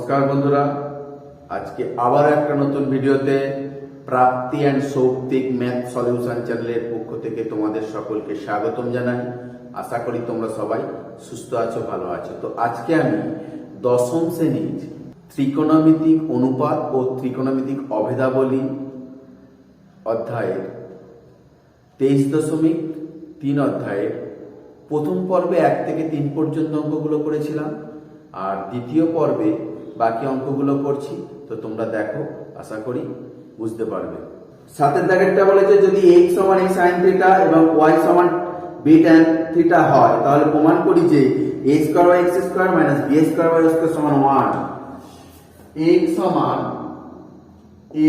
নমস্কার বন্ধুরা, আজকে আবার একটা নতুন ভিডিওতে প্রাপ্তি অ্যান্ড সৌপ্তিক ম্যাথ সলিউশন চ্যানেলের পক্ষ থেকে তোমাদের সকলকে স্বাগতম জানাই। আশা করি তোমরা সবাই সুস্থ আছো, ভালো আছো। তো আজকে আমি দশম শ্রেণীর ত্রিকোণমিতিক অনুপাত ও ত্রিকোণমিতিক অভেদাবলী অধ্যায়ের 23.3 অধ্যায়ের প্রথম পর্বে 1 থেকে 3 পর্যন্ত অঙ্কগুলো করেছিলাম, আর দ্বিতীয় পর্বে বাকি অঙ্কগুলো করছি। তো তোমরা দেখো, আশা করি বুঝতে পারবে। সাতের দাগেরটা বলেছে যদি x সমান a sin থিটা এবং y সমান b tan থিটা হয়, তাহলে প্রমাণ করি যে a square by x square minus b square by y square সমান 1। x সমান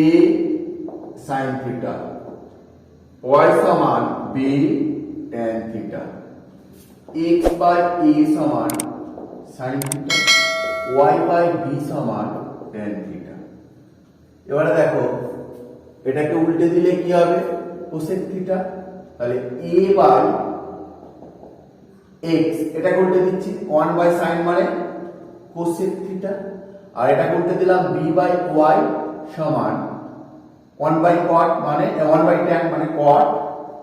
a sin থিটা, y সমান b tan theta, x by a সমান sin theta, y by b সমান tan থিটা। এবারে দেখো, এটাকে উল্টে দিলে কি হবে? cosec theta. তাহলে a বাই x, এটাকে উল্টে দিচ্ছি 1 বাই sin মানে cosec থিটা, আর এটাকে উল্টে দিলাম b বাই y সমান 1 বাই cot মানে 1 বাই tan মানে cot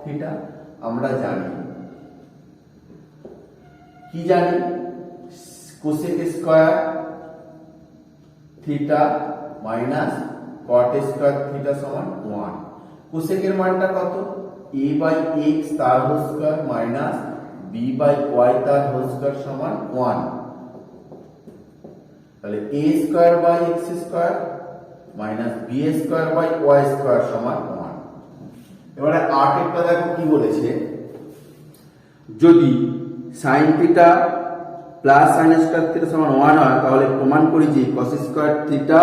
থিটা। আমরা জানি, কি জানি? cosec square theta minus cot square theta সমান 1। cosec এর মানটা কত? a বাই x তার whole square minus b by y তার হোল স্কয়ার সমান 1। তাহলে a square by x square minus b square by y square সমান 1। এবারে 8 একটা দেখো কি বলেছে, যদি sin theta plus sin square theta সমান 1 হয়, তাহলে প্রমাণ করি যে cos square theta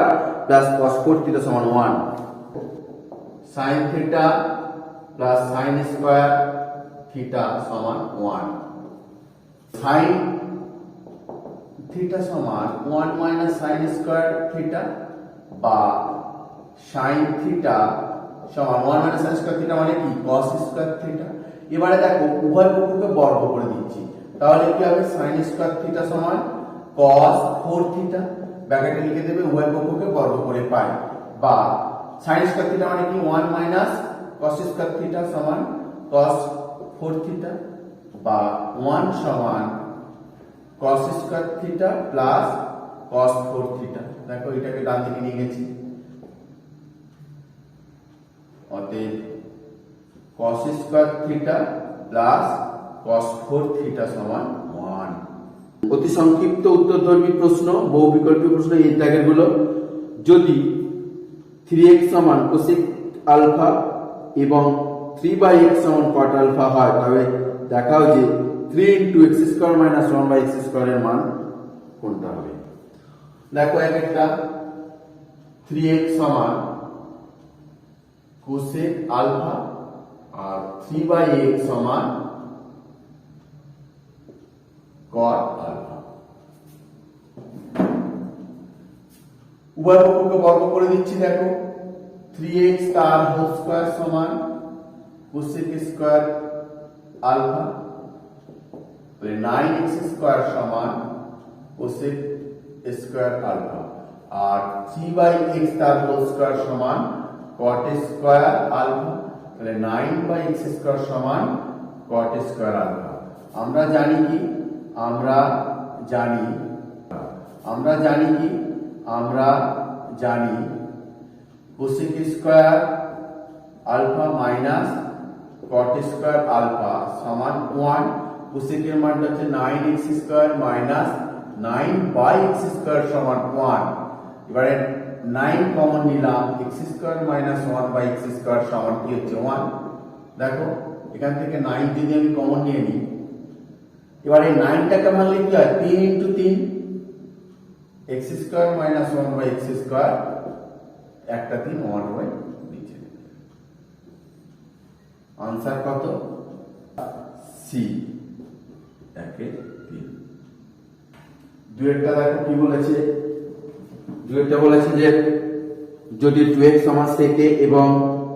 plus cos square theta সমান 1। sin theta plus sin square theta সমান 1। sin থিটা সমান 1 মাইনাস sin স্কয়ার থিটা, বা sin থিটা সমান 1 মাইনাস sin স্কয়ার থিটা মানে কি? cos square theta. এবারে দেখো, উভয় পক্ষকে বর্গ করে দিচ্ছি, তাহলে কি হবে? sin স্কয়ার থিটা সমান cos 4 থিটা, ব্র্যাকেটে লিখে দেবে উভয় পক্ষকে বর্গ করে পাই, বা sin স্কয়ার থিটা মানে কি? 1 মাইনাস cos স্কয়ার থিটা সমান cos 4 থিটা, বা 1 সমান cos square theta plus cos 4 theta. দেখো, এটাকে ডান দিকে নিয়ে গেছি, অতএব cos square theta plus cos 4 theta সমান 1। অতি সংক্ষিপ্ত উত্তরধর্মী প্রশ্ন, বহু বিকল্পীয় প্রশ্ন এই দাগের গুলো। যদি 3x সমান cosec আলফা এবং 3/x সমান cot আলফা হয়, তবে দেখাও যে 3 x square minus 1/x square এর মান কোনটা হবে। দেখো, একটা 3x সমান cosec আলফা আর 3/x সমান cot আলফা। উভয় পক্ষকে বর্গ করে দিচ্ছি। দেখো, 3x তার হোল স্কয়ার সমান cosec square alpha, 9x square সমান cosec স্কয়ার আলফা, আর 3/x তার হোল স্কয়ার সমান cot স্কয়ার আলফা, তাহলে 9/x স্কয়ার সমান cot স্কয়ার আলফা। আমরা জানি কি? আমরা জানি cosec square alpha minus cot square alpha সমান 1। cosec এর মানটা হচ্ছে 9x square minus 9/x square সমান 1। এবারে 9 কমন নিলাম, x square minus 1/x square সমান কি হচ্ছে? 1। দেখো, এখান থেকে 9 যদি আমি কমন নিয়ে নিই, এবারে 9টাকে ভাঙলে কি হয়? 3 × 3, x square minus 1/x square, একটা 3 1 নিচে। আনসার কত? সি, 1/3। দুইটা দেখো কি বলেছে, দুইটা বলেছে যে যদি 2x সমান sec a এবং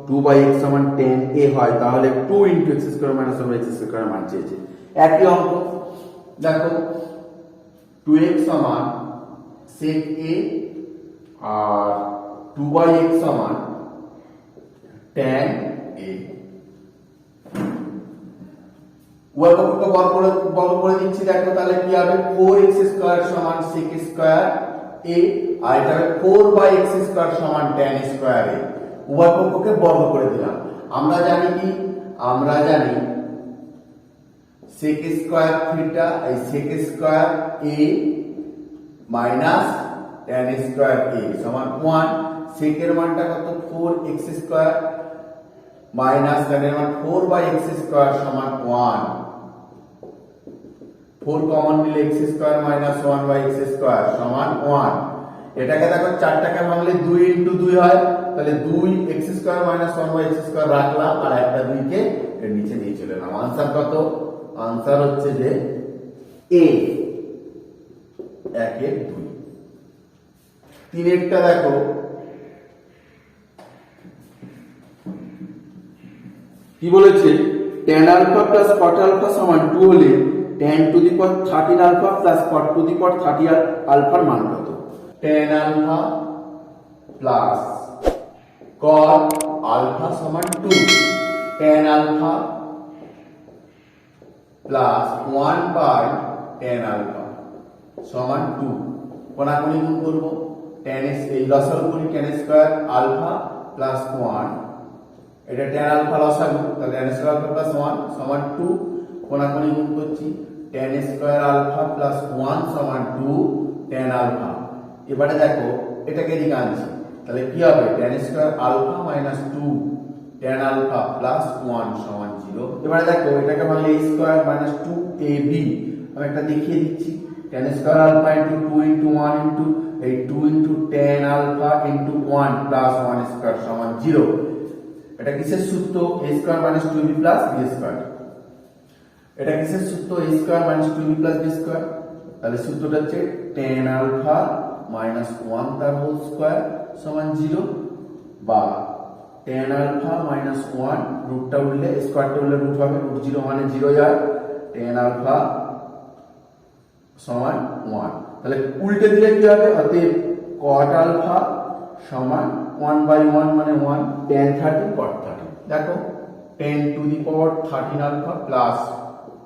2/x সমান tan a হয়, তাহলে 2 × x square minus 1/x square মান চেয়েছে। একই অঙ্ক। দেখো, 2x সমান sec a আর 2/x সমান tan a। উভয় পক্ষকে বর্গ করে দিচ্ছি, দেখো তাহলে কি হবে 4x স্কয়ার সমান sec স্কয়ার a আর এটা হবে 4/x স্কয়ার সমান tan স্কয়ার a। উভয় পক্ষকে বর্গ করে দিলাম। আমরা জানি কি, আমরা জানি sec স্কয়ার থিটা এই sec square a minus tan square a সমান 1। sec এর মানটা কত 4x স্কয়ার মাইনাস tan এর মান 4/x স্কয়ার সমান 1। 4 কমন নিলে x square minus 1/x square সমান 1। এটাকে দেখো 4টাকে ভাঙলে 2 ইনটু 2 হয়, তাহলে 2x square minus 1/x square রাখলাম আর একটা 2 কে এর নিচে নিয়ে চলে এলাম। आंसर কত? आंसर হচ্ছে যে a 1 এর 2। 3 এরটা দেখো কি বলেছে, tan alpha plus cot alpha সমান 2 হলে tan to the power 13 alpha plus cot to the power 30 আলফার মান কত? tan alpha plus cot alpha সমান 2। tan alpha plus 1/tan alpha সমান 2। কোণাকুণি গুণ করব, tan এই লসাগু করি tan স্কয়ার আলফা প্লাস 1, এটা tan আলফা লসাগু, তাহলে tan স্কয়ার আলফা প্লাস 1 সমান 2। কোণাকুণি গুণ করছি, tan স্কয়ার আলফা প্লাস 1 সমান 2 tan আলফা। এবারে দেখো এটাকে এদিকে আনছি, তাহলে কি হবে tan square alpha minus 2 tan alpha plus 1 সমান 0। এবারে দেখো এটাকে ভাঙলে a স্কয়ার মাইনাস 2ab, আমি একটা দেখিয়ে দিচ্ছি, tan square alpha into 2 into 1 into এই 2 into tan alpha into 1 plus 1 square সমান 0। এটা কিসের সূত্র? a square minus 2b plus b square. এটা কিসের সূত্র? a square minus 2b plus b square. তাহলে সূত্রটা হচ্ছে tan আলফা মাইনাস 1 তার হোল স্কয়ার সমান 0 বা tan আলফা মাইনাস 1 রুটটা উঠলে স্কয়ারটা উঠলে রুট হবে, রুট 0 মানে 0 যায়, tan আলফা সমান 1। তাহলে উল্টে দিলে কি হবে? অতএব cot আলফা সমান 1/1 মানে 1 tan 30 cot 30। দেখো tan to the power 13 alpha plus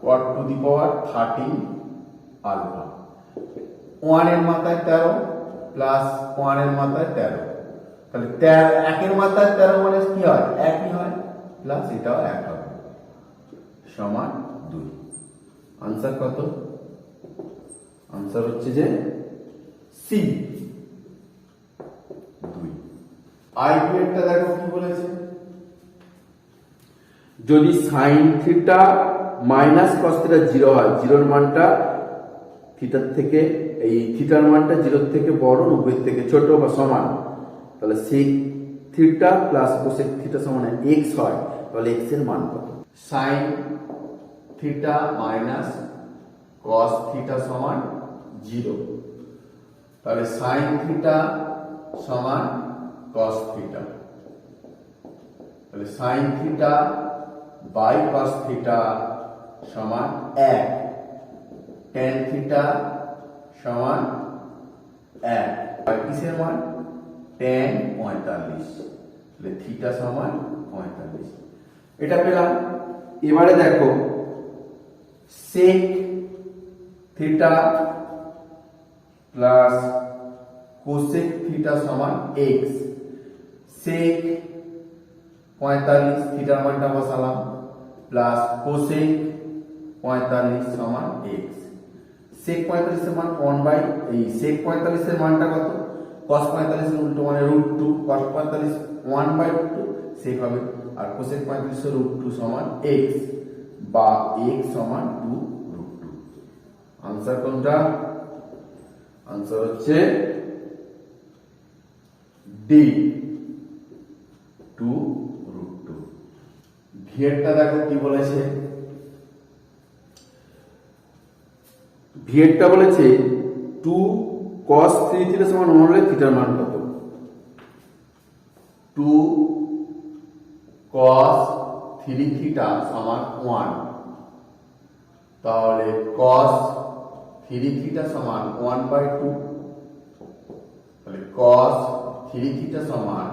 cot to the power 13 alpha, 1 এর মাথায় 13 প্লাস 1 এর মাথায় 13, তাহলে 1 এর মাথায় 13 মানে কি হয়? একই হয়, প্লাস এটাও 1 হবে সমান 2। आंसर কত? आंसर হচ্ছে যে সি 2। আইপিএটা দেখো কি বলেছে, যদি sin theta minus cos theta 0 হয়, 0 এর মানটা থিটার থেকে এই থিটার মানটা 0 থেকে বড় 90 থেকে ছোট বা সমান, তাহলে sec theta plus cosec theta সমান x হয়, তাহলে x এর মান কত? sin theta minus cos theta সমান 0, তাহলে sin থিটা সমান cos থিটা, তাহলে sin theta by cos theta সমান 1, tan থিটা সমান 1 আর কিসের মান? tan 45, তাহলে থিটা সমান 45। এটা পেলাম। এবারে দেখো sec theta plus cosec theta সমান x। sec 45 থিটার মানটা বসালাম প্লাস cosec 45 সমান x। sec 45 এর মান 1 বাই এই sec 45 এর মানটা কত? cos 45 এর উল্টো মানে √2, cos 45 1/2 sec হবে আর cosec 45 এর √2 সমান x বা x সমান 2√2। आंसर কোনটা? आंसर হচ্ছে ডি 2√2। ভিএরটা দেখো কি বলেছে, ভিএরটা বলেছে 2 cos 3 থিটা সমান 1 হলে থিটার মান কত? 2 cos 3 থিটা সমান 1, তাহলে cos 3 থিটা সমান 1/2 cos 3 থিটা সমান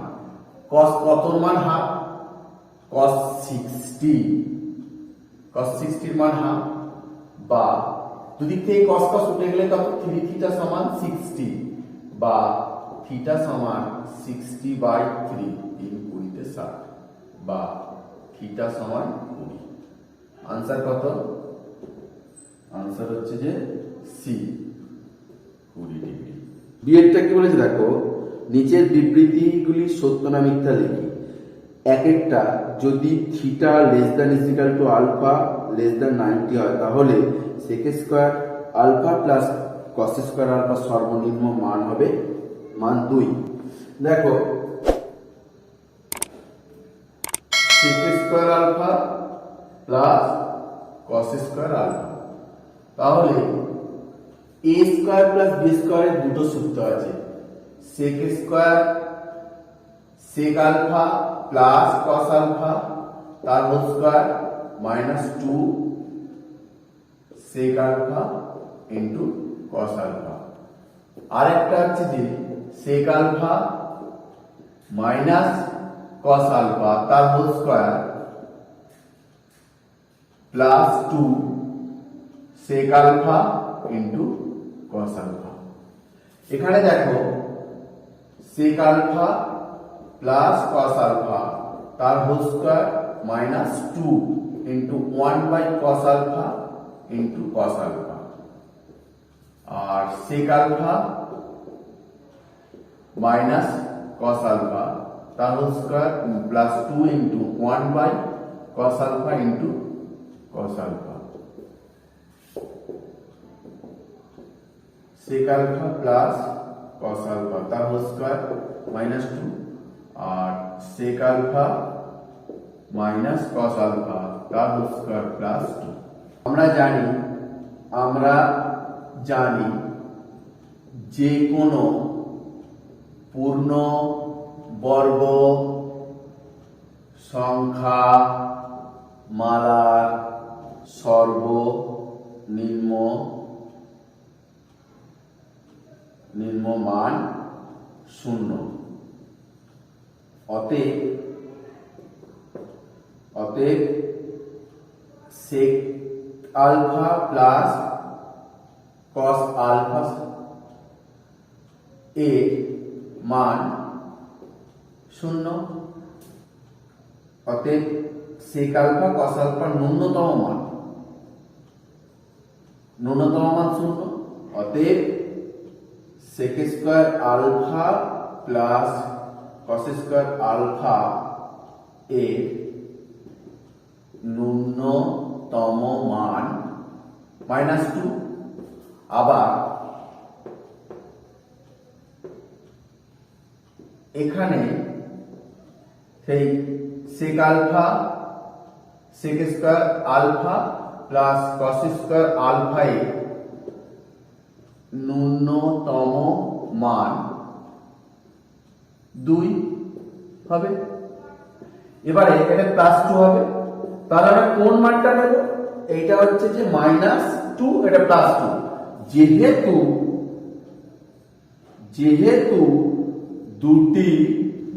cos কতর মান হাফ, cos 60 এর মান হাফ, বা দুদিক থেকে cos cos উঠে গেলে কত 3 থিটা সমান 60, বা থিটা সমান 60/3, 3 20 60, বা থিটা সমান 20। আনসার কত? আনসার হচ্ছে যে সি, 20 ডিগ্রি। বিয়েরটা কি বলেছে দেখো, নিচের বিবৃতিগুলি সত্য না মিথ্যা লিখি। এক একটা যদি theta less than is equal to alpha less than 90 হয় তাহলে sec square alpha plus cos square alpha সর্বনিম্ন মান হবে মান 2। দেখো sec square alpha plus cos square alpha, তাহলে এ স্কয়ার প্লাস বি স্কয়ারের দুটো সূত্র আছে, sec square sec alpha plus cos alpha তার whole square minus 2 sec alpha into cos alpha. আরেকটা হচ্ছে যে sec alpha minus cos alpha তার whole square plus 2 sec alpha into cos alpha. এখানে দেখো sec alpha plus cos alpha তার whole square minus 2 into 1/cos alpha into cos alpha, আর sec alpha minus cos alpha তার whole square plus 2 into 1/cos alpha into cos alpha. Sec alpha plus cos alpha তার whole square minus 2 আর sec alpha minus cos alpha তার whole square plus 2। আমরা জানি যে কোনো পূর্ণ বর্গ সংখ্যা মালার সর্বনিম্ন মান 0। অতএব sec alpha plus cos alpha এর মান 0। অতএব সেক আলফা কস আলফার ন্যূনতম মান 0। অতএব sec square alpha plus cos square alpha এর ন্যূনতম মান -2। আবার এখানে সেই sec alpha sec square alpha plus cos square alpha এর ন্যূনতম মান 2 হবে। এবারে এটা প্লাস 2 হবে, তাহলে আমরা কোন মানটা নেব? এইটা হচ্ছে যে -2, এটা প্লাস 2। যেহেতু দুটি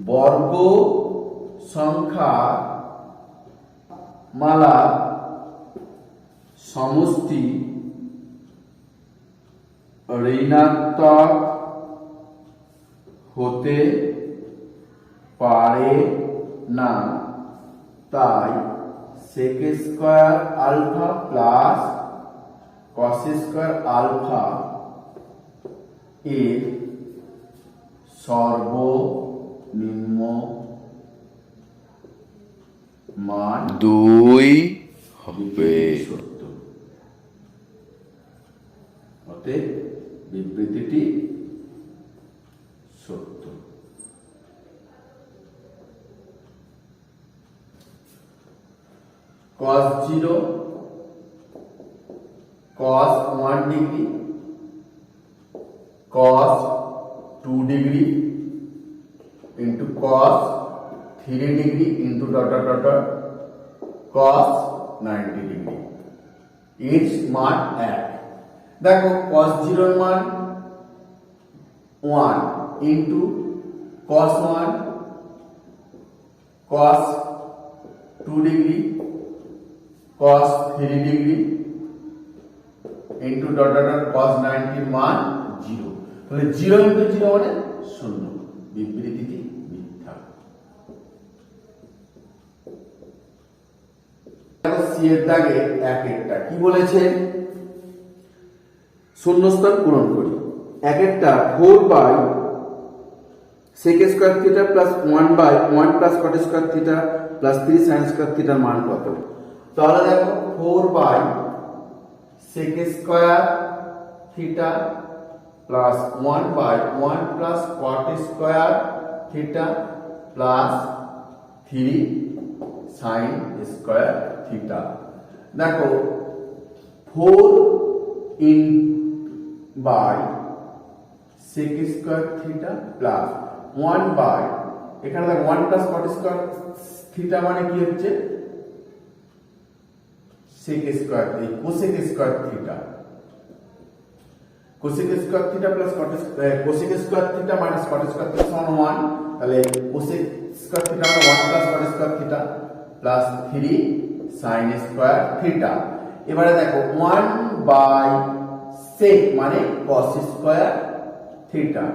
বর্গ সংখ্যা মালা সমষ্টি ঋণাত্মক হতে পারে না, তাই sec square alpha plus cos square alpha এর সর্বনিম্ন মান 2 হবে। সত্য। অতএব বিবৃতিটি সত্য। cos 0 cos 1 degree cos 2 degree into cos 3 degree into cos 90 degree এর মান 1। দেখো cos 0 এর মান 1, into cos 1 cos 2 degree cos 3 degree into dot dot dot cos 90 মান 0। তাহলে 0 ইন্টু 0 মানে 0, বিবৃতিটি মিথ্যা। সি এর দাগে এক একটা কি বলেছে, শূন্যস্থান পূরণ করি। এক একটা 4 by sec square theta plus 1 by 1 plus cot square theta plus 3 sin square থিটার মান কত? তাহলে দেখো 4 by sec square theta plus 1 by 1 plus cot square theta plus 3 sin square theta. দেখো 4 in by sec square theta plus 1 by, এখানে দেখো 1 plus cot square theta মানে কি হচ্ছে sec স্কয়ার, এই cosec square theta, cosec square theta plus cosec square theta minus cot square theta সমান 1। তাহলে cosec square theta মানে 1 plus cot square theta plus 3 sin square theta. এবারে দেখো 1 by sec মানে cos স্কয়ার থিটা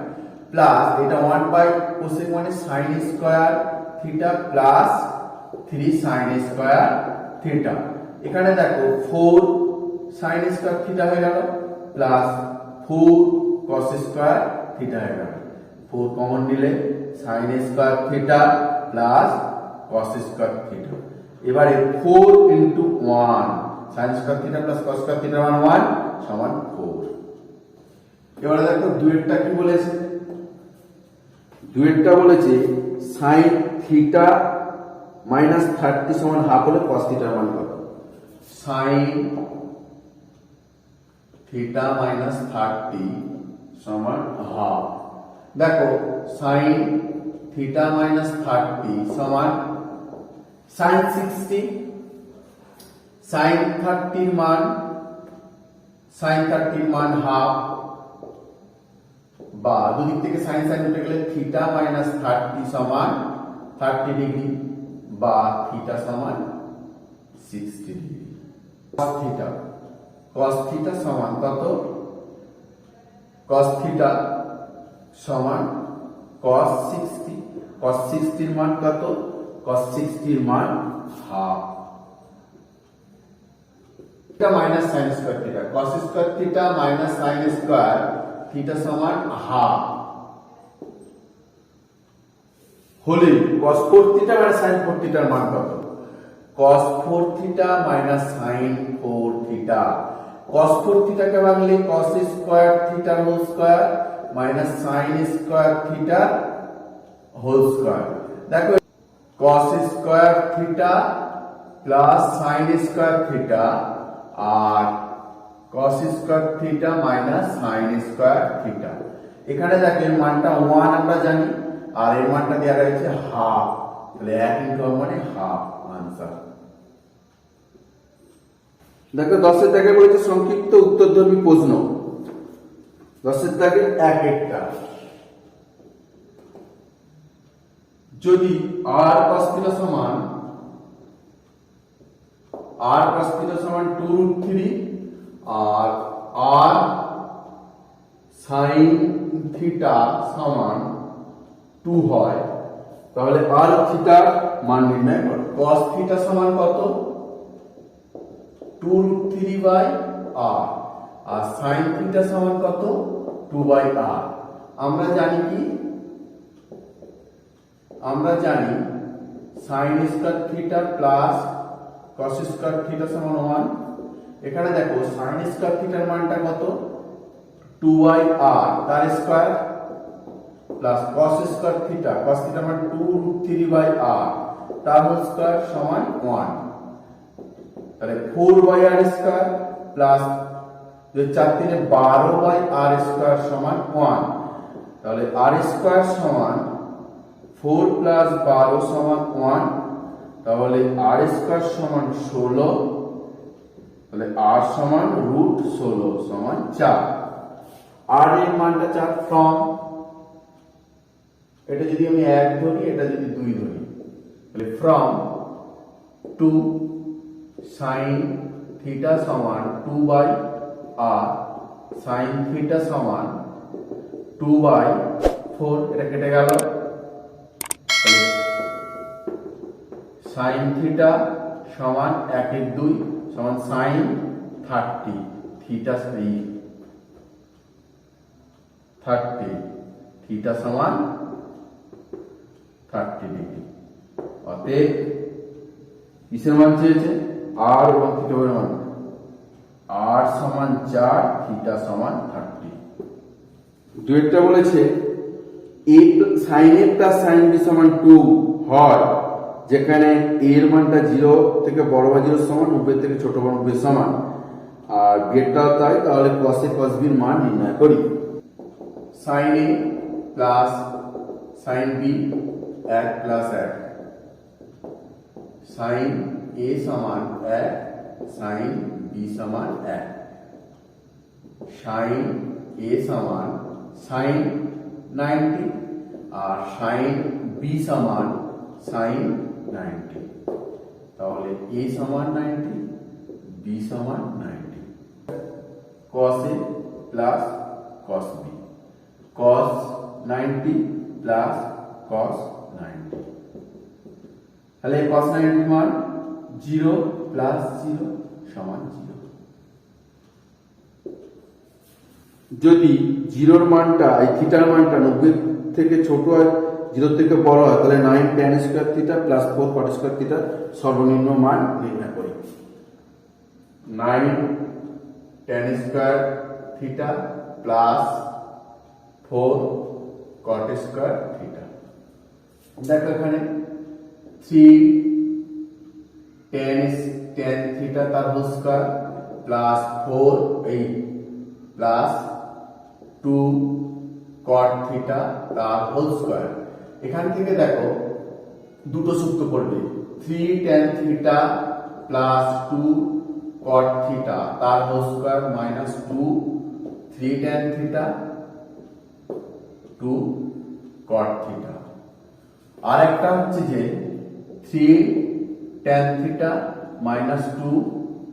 প্লাস এটা 1 by cosec মানে sin square theta plus 3 sin square theta. এখানে দেখো 4 sin স্কয়ার থিটা হয়ে গেল প্লাস 4 cos স্কয়ার থিটা হয়ে গেল, 4 কমন নিলে sin square theta plus cos square theta. এবারে 4 into 1 sin square theta plus cos square theta মান 1 সমান 4। এবারে দেখো দুইটা কি বলেছে, দুইটা বলেছে sin থিটা মাইনাস 30 সমান হাফ হলে cos থিটার মান কত? sin থিটা মাইনাস 30 সমান হাফ। দেখো sin থিটা মাইনাস 30 সমান sin 60, sin 30 মান হাফ, বা দুদিক থেকে sin sin উঠে গেলে থিটা মাইনাস 30 সমান 30 ডিগ্রি বা থিটা সমান 60 ডিগ্রি। cos থিটা সমান কত? cos থিটা সমান cos 60, cos 60 এর মান কত? cos 60 এর মান half. Theta minus sin square theta, cos square theta minus sin square theta সমান হাফ হলে cos 4 থিটা মাইনাস sin 4 থিটার মান কত? cos 4 theta minus sin 4 theta. cos 4 থিটাকে ভাঙলে cos square theta whole square minus sin square theta whole square. দেখো cos square theta plus sin square theta আর cos square theta minus sin square theta. এখানে দেখো এর মানটা 1 আমরা জানি আর এর মানটা দেওয়া রয়েছে হাফ, তাহলে 1 ইনটু 1 মানে হাফ आंसर। দেখো 10 এর দাগে বলেছে সংক্ষিপ্ত উত্তরধর্মী প্রশ্ন। 10 এর দাগে এক একটা, যদি r cos থিটা সমান 2√3 আর r sin থিটা সমান 2 হয়, তাহলে r থিটার মান নির্ণয় করো। cos থিটা সমান কত? 2√3 বাই r আর sin থিটা সমান কত? 2 বাই r। আমরা জানি কি? আমরা জানি sin square theta plus cos square theta সমান 1। এখানে দেখো sin স্কয়ার থিটার মানটা কত? 2 বাই r তার square plus cos square theta, cos theta মান 2√3 বাই r তার হোল স্কয়ার সমান 1। তাহলে 4 by r square plus 4 3 12 by r square সমান 1। তাহলে r স্কয়ার সমান 4 প্লাস 12 সমান 1, তাহলে r স্কয়ার সমান 16, তাহলে r সমান √16 সমান 4। r এর মানটা 4 ফ্রম এটা যদি আমি 1 ধরি, এটা যদি 2 ধরি, তাহলে ফ্রম 2 sin থিটা সমান 2 বাই r sin থিটা সমান 2 বাই 4, এটা কেটে গেল। sin থিটা সমান 1 এর 2 সমান sin 30 থিটা 30 থিটা সমান 30 ডিগ্রি। অতএব কিসের মান চেয়েছে? r এবং থিটা এর মান। r সমান 4, থিটা সমান 30। দুইটা বলেছে a sin a plus sin b সমান 2 হয় যেখানে a এর মানটা 0 থেকে বড় বা 0 সমান, উভয় থেকে ছোট বা উভয় সমান, আর বিটাও তাই। তাহলে cos a cos b এর মান নির্ণয় করি। sin a plus sin b 1 plus 1, sin a সমান 1, sin b সমান 1, sin a সমান sin 90 আর sin b সমান sin 90। তাহলে a সমান 90, b সমান 90। cos a plus cos b, cos 90 plus cos 90, তাহলে cos 90 মান 0 প্লাস 0 সমান 0। যদি 0 এর মানটা, এই থিটার মানটা 90 থেকে ছোট হয়, 0 থেকে বড় হয়, তাহলে 9 tan square theta plus 4 cot square theta সর্বনিম্ন মান নির্ণয় করি। 9 tan square theta plus 4 cot square theta. দেখো এখানে 3 tan থিটা তার হোল স্কয়ার প্লাস 4 এই প্লাস 2 cot থিটা তার হোল স্কয়ার। এখান থেকে দেখো দুটো সূত্র পড়বে, 3 tan theta plus 2 cot theta তার whole square minus 2 3 tan theta 2 cot theta. আর একটা হচ্ছে যে 3 tan theta minus 2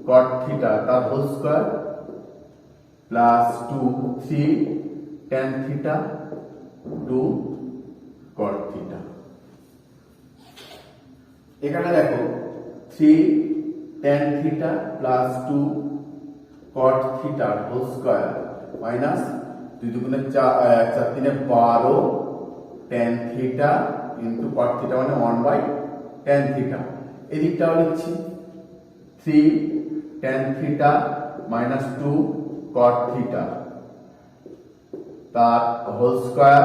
cot theta তার whole square plus 2 3 tan theta 2 cot theta. এখানে দেখো 3 tan theta plus 2 cot theta whole square minus 2 দুগুণে 4 4 3 12 tan theta into cot theta মানে 1 by tan theta. এদিকটাও লিখছি 3 tan theta minus 2 cot theta তার whole square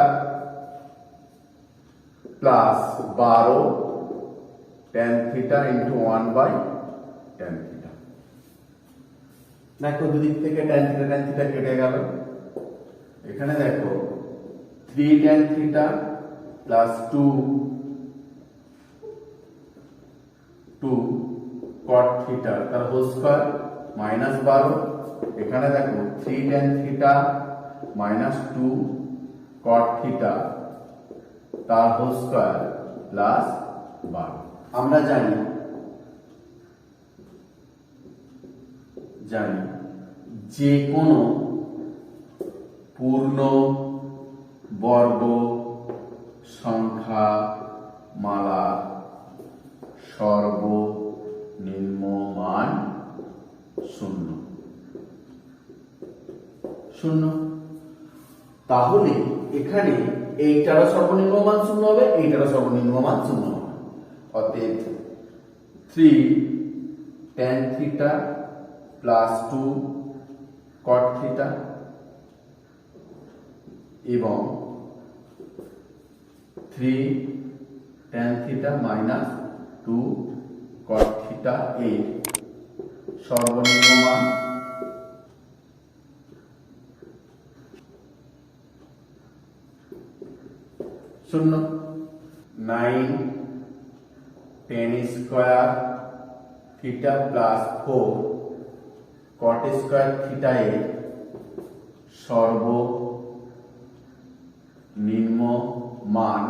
plus 12 tan theta into 1 by tan theta. দেখো দুদিক থেকে tan থিটা কেটে গেল। এখানে দেখো 3 tan theta plus 2 cot theta তার হোল স্কয়ার মাইনাস 12। এখানে দেখো 3 tan theta minus 2 cot theta তার হোল স্কয়ার প্লাস 12। আমরা জানি যে কোনো পূর্ণ বর্গ সংখ্যা মালা সর্বনিম্ন মান 0। তাহলে এখানে এইটারও সর্বনিম্ন মান 0 হবে, এইটারও সর্বনিম্ন মান 0 হবে। অতএব 3 tan theta plus 2 cot theta এবং 3 tan theta minus 2 cot theta এর সর্বনিম্ন মান 0। 9 tan square theta plus 4 cot square theta এর সর্বনিম্ন মান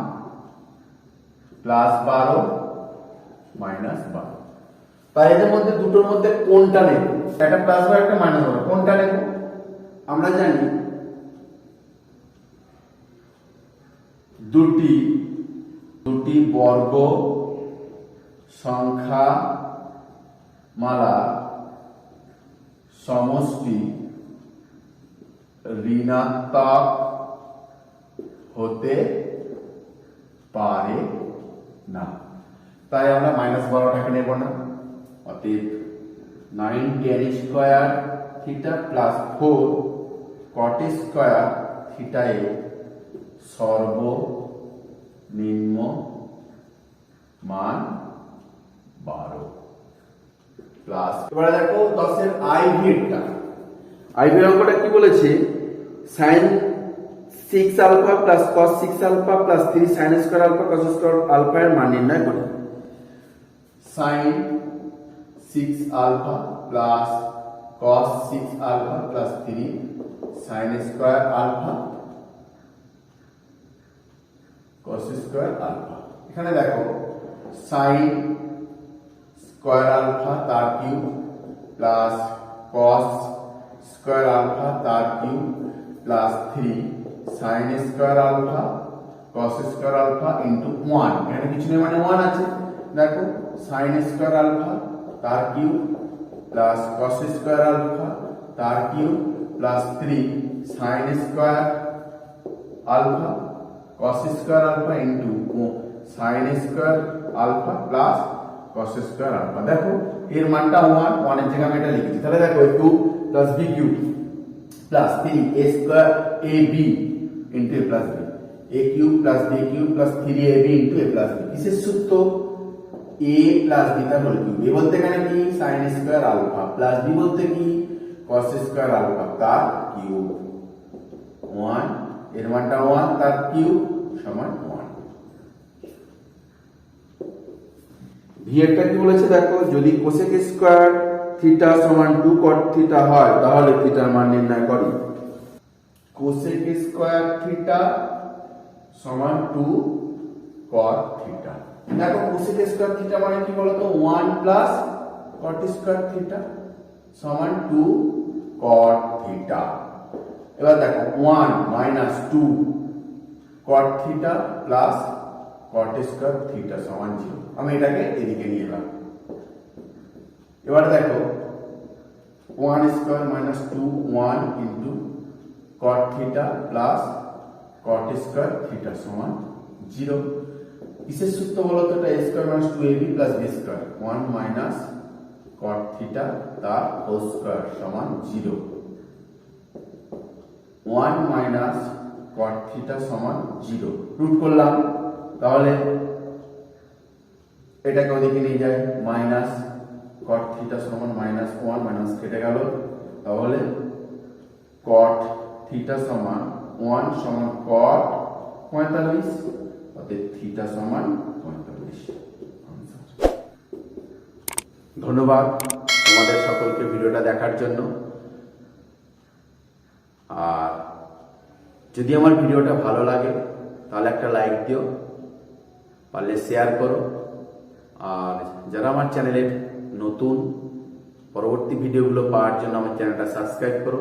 +12 -12। তাই এদের মধ্যে দুটোর মধ্যে কোনটা নেব? একটা প্লাস বা একটা মাইনাস হবে, কোনটা নেব? আমরা জানি দুটি বর্গ সংখ্যা মালা সমষ্টি ঋণাত্মক হতে পারে না, তাই আমরা -12টাকে নেব না। অতএব 9 tan square theta plus 4 cot square theta এর সর্বনিম্ন মান 12 প্লাস, এবারে দেখো 10 এর আইভিটা, আইভির অঙ্কটা কি বলেছে? sin 6 alpha plus cos 6 alpha plus 3 sin square alpha cos square alpha এর মান নির্ণয় করি। sin 6 alpha plus cos 6 alpha plus 3 sin square alpha cos square alpha. এখানে দেখো sin স্কয়ার আলফা তার cube plus cos square alpha তার cube plus 3 sin square alpha cos square alpha into 1, এখানে কিছু নেই মানে 1 আছে। দেখো sin স্কয়ার আলফা তার cube plus cos square alpha তার cube plus 3 sin square alpha cos square alpha into sin square alpha plus cos square alpha. দেখো এর মানটা 1 এর জায়গায় আমি এটা লিখেছি, তাহলে দেখো 2 plus b cube plus 3 a square ab into a plus b, a cube plus b cube plus 3ab into a plus b। কিসের সূত্র? a প্লাস b তার হোল কিউব। a বলতে এখানে কি sin square alpha, plus b বলতে কি cos square alpha তার cube. 1 এর মানটা 1 তার কিউব সমান 1। ভি এরটা কি বলেছে দেখো, যদি কোসেক স্কয়ার থিটা সমান 2 cot থিটা হয় তাহলে থিটার মান নির্ণয় করি। কোসেক স্কয়ার থিটা সমান 2 cot থিটা। দেখো কোসেক স্কয়ার থিটা মানে কি বলতো 1 প্লাস cot স্কয়ার থিটা সমান 2 cot থিটা। এবার দেখো 1 minus 2 cot theta plus cot square theta সমান 0। আমি এটাকে এদিকে নিয়ে এলাম। এবার দেখো 1 square minus 2 1 into cot theta plus cot square theta সমান 0। কিসের সূত্র বলো তো? এটা a square minus 2ab plus b square 1 minus cot theta তার হোল স্কয়ার সমান 0। 1 মাইনাস cot থিটা সমান 0 রুট করলাম, তাহলে এটাকে ওদিকে নিয়ে যায় মাইনাস cot থিটা সমান মাইনাস 1 মাইনাস কেটে গেল, তাহলে cot থিটা সমান 1 সমান cot 45, অতএব থিটা সমান 45। ধন্যবাদ তোমাদের সকলকে ভিডিওটা দেখার জন্য। আর যদি আমার ভিডিওটা ভালো লাগে তাহলে একটা লাইক দিও, পারলে শেয়ার করো। আর যারা আমার চ্যানেলের নতুন, পরবর্তী ভিডিওগুলো পাওয়ার জন্য আমার চ্যানেলটা সাবস্ক্রাইব করো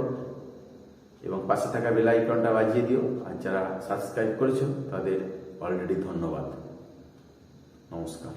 এবং পাশে থাকা বেল আইকনটা বাজিয়ে দিও। আর যারা সাবস্ক্রাইব করেছো তাদের অলরেডি ধন্যবাদ। নমস্কার।